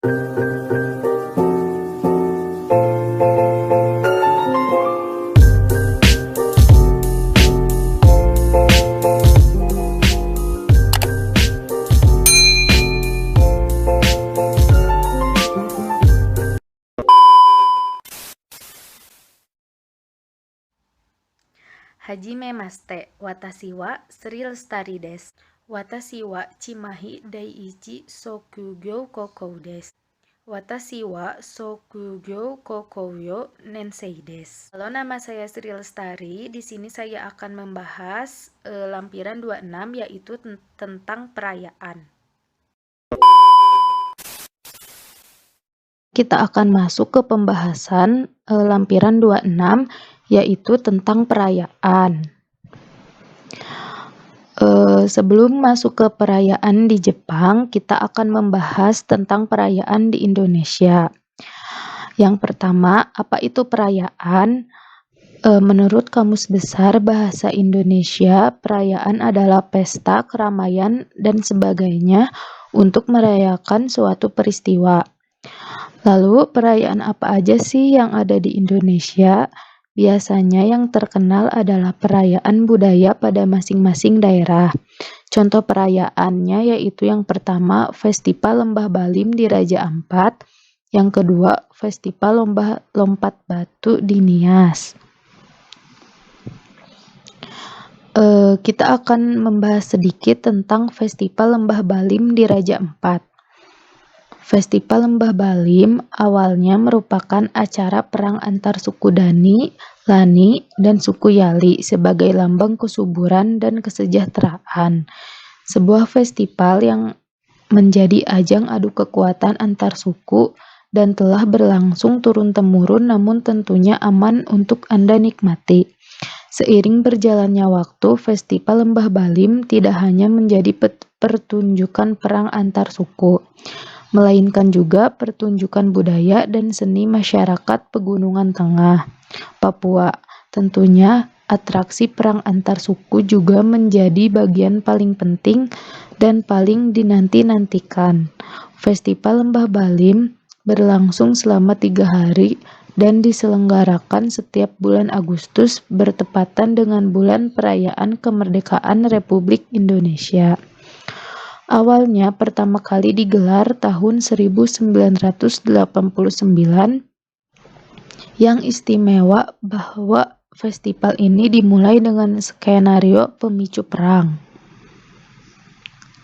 Hajime Maste, Watashi wa Sri Lestari desu. Watashi wa Chimahi Daiichi Sokugyou Kokou desu. Watashi wa Sokugyou Kokouyo Nensei desu. Halo, nama saya Sri Lestari. Di sini saya akan membahas lampiran 26, yaitu tentang perayaan. Kita akan masuk ke pembahasan lampiran 26, yaitu tentang perayaan. Sebelum masuk ke perayaan di Jepang, kita akan membahas tentang perayaan di Indonesia. Yang pertama, apa itu perayaan? Menurut Kamus Besar Bahasa Indonesia, perayaan adalah pesta, keramaian, dan sebagainya untuk merayakan suatu peristiwa. Lalu, perayaan apa aja sih yang ada di Indonesia? Biasanya yang terkenal adalah perayaan budaya pada masing-masing daerah. Contoh perayaannya yaitu yang pertama, Festival Lembah Balim di Raja Ampat. Yang kedua, Festival Lompat Batu di Nias. Kita akan membahas sedikit tentang Festival Lembah Balim di Raja Ampat. Festival Lembah Balim awalnya merupakan acara perang antar suku Dani, Lani, dan suku Yali sebagai lambang kesuburan dan kesejahteraan. Sebuah festival yang menjadi ajang adu kekuatan antar suku dan telah berlangsung turun-temurun namun tentunya aman untuk Anda nikmati. Seiring berjalannya waktu, Festival Lembah Balim tidak hanya menjadi pertunjukan perang antar suku, melainkan juga pertunjukan budaya dan seni masyarakat Pegunungan Tengah, Papua. Tentunya, atraksi perang antar suku juga menjadi bagian paling penting dan paling dinanti-nantikan. Festival Lembah Balim berlangsung selama 3 hari dan diselenggarakan setiap bulan Agustus bertepatan dengan bulan perayaan kemerdekaan Republik Indonesia. Awalnya pertama kali digelar tahun 1989. Yang istimewa bahwa festival ini dimulai dengan skenario pemicu perang.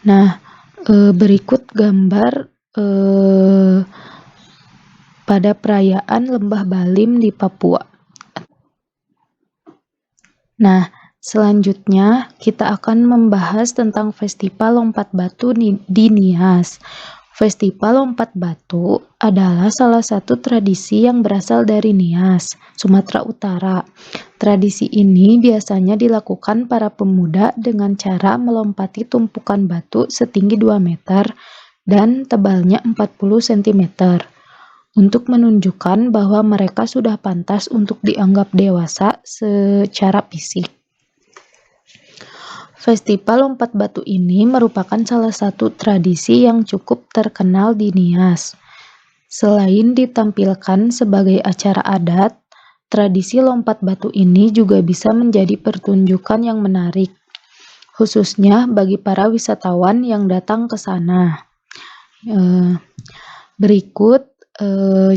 Nah, berikut gambar pada perayaan Lembah Balim di Papua. Nah, selanjutnya kita akan membahas tentang Festival Lompat Batu di Nias. Festival Lompat Batu adalah salah satu tradisi yang berasal dari Nias, Sumatera Utara. Tradisi ini biasanya dilakukan para pemuda dengan cara melompati tumpukan batu setinggi 2 meter dan tebalnya 40 cm. Untuk menunjukkan bahwa mereka sudah pantas untuk dianggap dewasa secara fisik. Festival Lompat Batu ini merupakan salah satu tradisi yang cukup terkenal di Nias. Selain ditampilkan sebagai acara adat, tradisi lompat batu ini juga bisa menjadi pertunjukan yang menarik, khususnya bagi para wisatawan yang datang ke sana. Berikut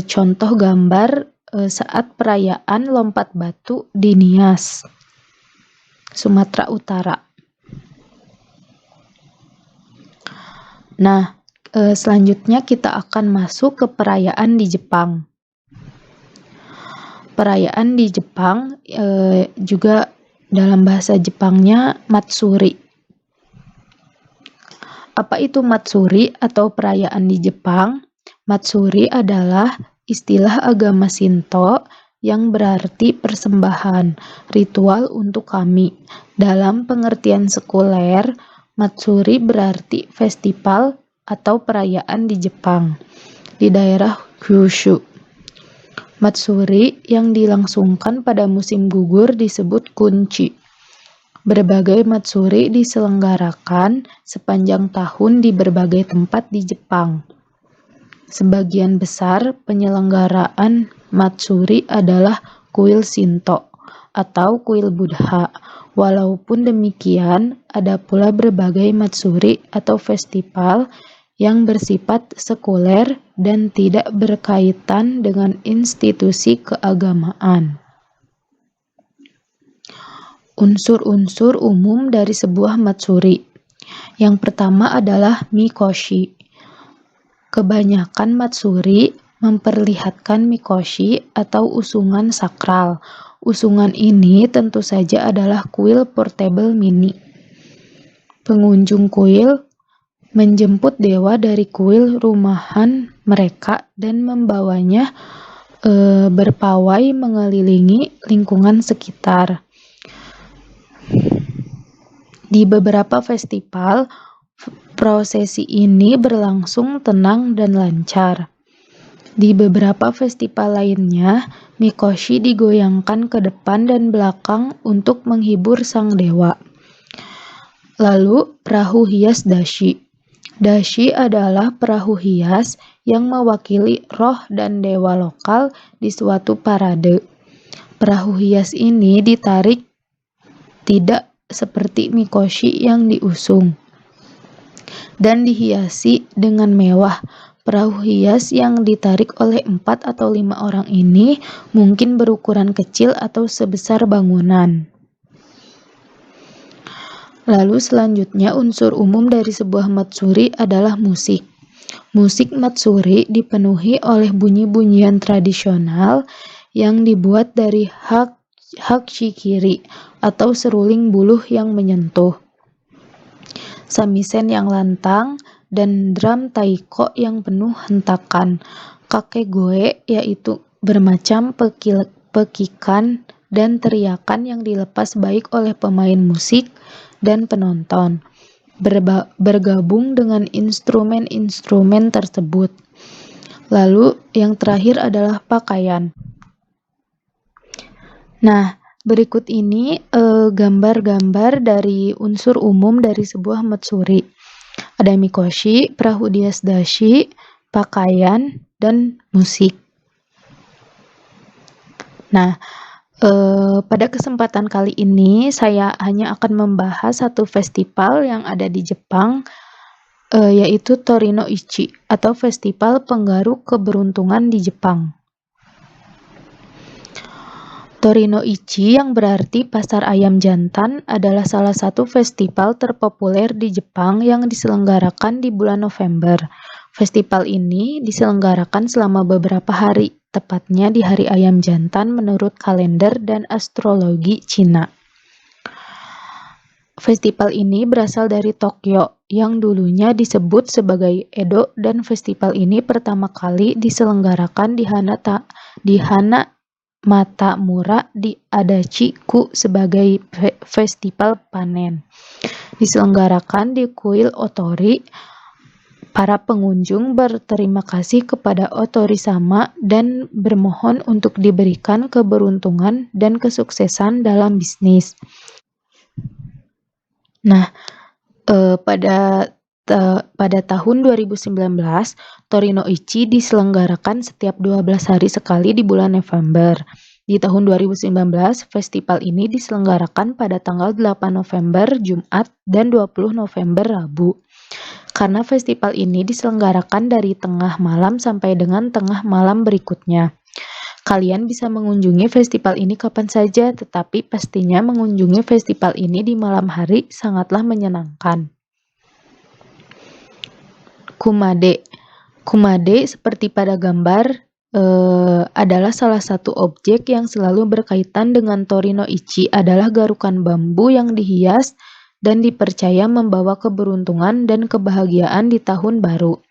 contoh gambar saat perayaan lompat batu di Nias, Sumatera Utara. Nah, selanjutnya kita akan masuk ke perayaan di Jepang. Perayaan di Jepang juga dalam bahasa Jepangnya Matsuri. Apa itu Matsuri atau perayaan di Jepang? Matsuri adalah istilah agama Shinto yang berarti persembahan, ritual untuk kami. Dalam pengertian sekuler, Matsuri berarti festival atau perayaan di Jepang, di daerah Kyushu. Matsuri yang dilangsungkan pada musim gugur disebut kunchi. Berbagai Matsuri diselenggarakan sepanjang tahun di berbagai tempat di Jepang. Sebagian besar penyelenggaraan matsuri adalah kuil Shinto atau kuil Buddha. Walaupun demikian, ada pula berbagai matsuri atau festival yang bersifat sekuler dan tidak berkaitan dengan institusi keagamaan. Unsur-unsur umum dari sebuah matsuri. Yang pertama adalah mikoshi. Kebanyakan matsuri memperlihatkan mikoshi atau usungan sakral. Usungan ini tentu saja adalah kuil portable mini. Pengunjung kuil menjemput dewa dari kuil rumahan mereka dan membawanya berpawai mengelilingi lingkungan sekitar. Di beberapa festival, prosesi ini berlangsung tenang dan lancar. Di beberapa festival lainnya, mikoshi digoyangkan ke depan dan belakang untuk menghibur sang dewa. Lalu, perahu hias dashi. Dashi adalah perahu hias yang mewakili roh dan dewa lokal di suatu parade. Perahu hias ini ditarik tidak seperti mikoshi yang diusung dan dihiasi dengan mewah. Perahu hias yang ditarik oleh 4 atau 5 orang ini mungkin berukuran kecil atau sebesar bangunan. Lalu selanjutnya unsur umum dari sebuah matsuri adalah musik. Musik matsuri dipenuhi oleh bunyi-bunyian tradisional yang dibuat dari hakshikiri atau seruling buluh yang menyentuh, samisen yang lantang, dan drum taiko yang penuh hentakan. Kakegoe yaitu bermacam pekikan dan teriakan yang dilepas baik oleh pemain musik dan penonton, bergabung dengan instrumen-instrumen tersebut. Lalu yang terakhir adalah pakaian. Nah, berikut ini gambar-gambar dari unsur umum dari sebuah matsuri. Ada mikoshi, perahu hias dashi, pakaian, dan musik. Nah, pada kesempatan kali ini saya hanya akan membahas satu festival yang ada di Jepang, yaitu Torino-ichi atau Festival Penggaruk Keberuntungan di Jepang. Torino-ichi yang berarti pasar ayam jantan adalah salah satu festival terpopuler di Jepang yang diselenggarakan di bulan November. Festival ini diselenggarakan selama beberapa hari, tepatnya di hari ayam jantan menurut kalender dan astrologi Cina. Festival ini berasal dari Tokyo, yang dulunya disebut sebagai Edo, dan festival ini pertama kali diselenggarakan di Matamura di Adachi-ku sebagai festival panen. Diselenggarakan di kuil Otori. Para pengunjung berterima kasih kepada Otori-sama dan bermohon untuk diberikan keberuntungan dan kesuksesan dalam bisnis. Nah, pada tahun 2019, Torino-ichi diselenggarakan setiap 12 hari sekali di bulan November. Di tahun 2019, festival ini diselenggarakan pada tanggal 8 November Jumat dan 20 November Rabu. Karena festival ini diselenggarakan dari tengah malam sampai dengan tengah malam berikutnya. Kalian bisa mengunjungi festival ini kapan saja, tetapi pastinya mengunjungi festival ini di malam hari sangatlah menyenangkan. Kumade. Kumade seperti pada gambar adalah salah satu objek yang selalu berkaitan dengan Torino-ichi adalah garukan bambu yang dihias dan dipercaya membawa keberuntungan dan kebahagiaan di tahun baru.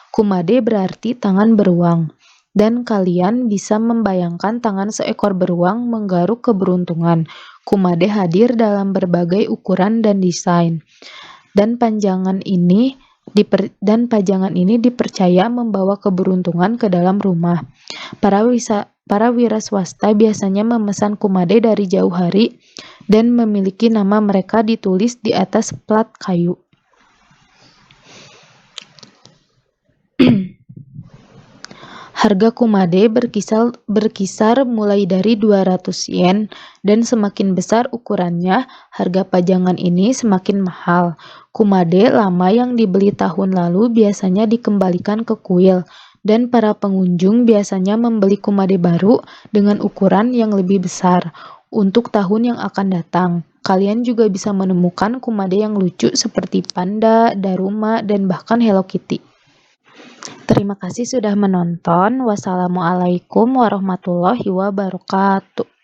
Kumade berarti tangan beruang, dan kalian bisa membayangkan tangan seekor beruang menggaruk keberuntungan. Kumade hadir dalam berbagai ukuran dan desain, dan pajangan ini dipercaya membawa keberuntungan ke dalam rumah. Para wira swasta biasanya memesan kumade dari jauh hari dan memiliki nama mereka ditulis di atas plat kayu. Harga kumade berkisar mulai dari 200 yen dan semakin besar ukurannya, harga pajangan ini semakin mahal. Kumade lama yang dibeli tahun lalu biasanya dikembalikan ke kuil dan para pengunjung biasanya membeli kumade baru dengan ukuran yang lebih besar untuk tahun yang akan datang. Kalian juga bisa menemukan kumade yang lucu seperti panda, Daruma, dan bahkan Hello Kitty. Terima kasih sudah menonton. Wassalamualaikum warahmatullahi wabarakatuh.